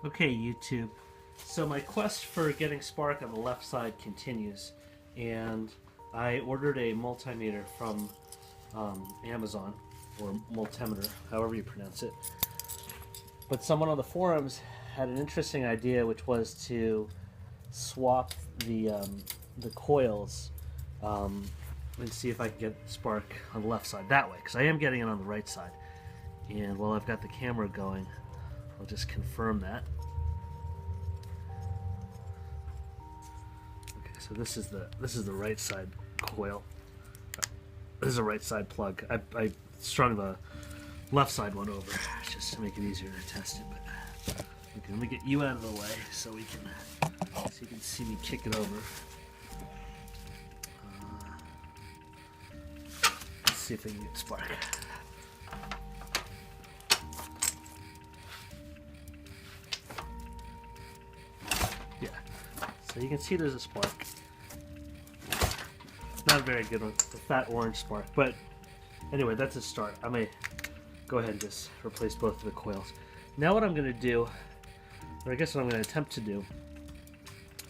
Okay, YouTube. So my quest for getting spark on the left side continues, and I ordered a multimeter from Amazon, or multimeter, however you pronounce it. But someone on the forums had an interesting idea, which was to swap the coils and see if I can get spark on the left side that way, because I am getting it on the right side. And while I've got the camera going, I'll just confirm that. Okay, so this is the right side coil. This is a right side plug. I strung the left side one over just to make it easier to test it. But okay, let me get you out of the way so you can see me kick it over. Let's see if I can get spark. Yeah, so you can see there's a spark. Not a very good one, the fat orange spark, but anyway, that's a start. I may go ahead and just replace both of the coils. Now what I'm going to do, or I guess what I'm going to attempt to do,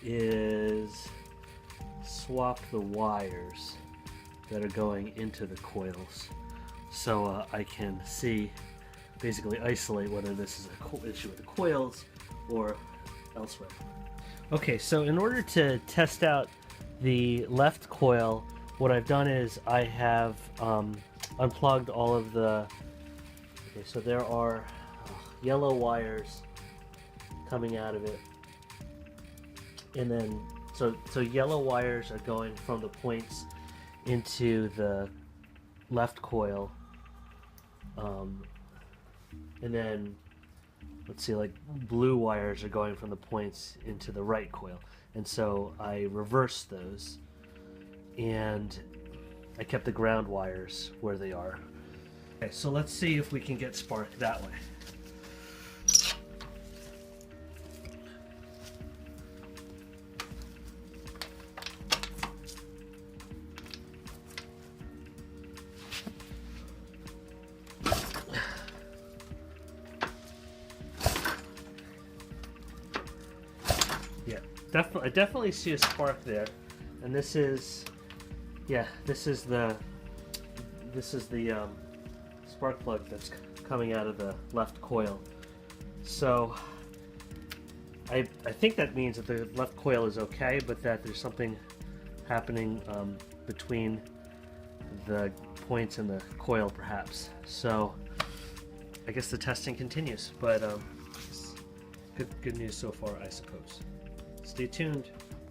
is swap the wires that are going into the coils, so I can see, basically isolate whether this is an issue with the coils or elsewhere. Okay, so in order to test out the left coil, what I've done is I have unplugged all of the, okay, so there are yellow wires coming out of it, and then so yellow wires are going from the points into the left coil, and then let's see, like blue wires are going from the points into the right coil, and so I reversed those and I kept the ground wires where they are. Okay, so let's see if we can get spark that way. Yeah, I definitely see a spark there, and this is, yeah, this is the spark plug that's coming out of the left coil. So I think that means that the left coil is okay, but that there's something happening between the points and the coil, perhaps. So I guess the testing continues, but good news so far, I suppose. Stay tuned.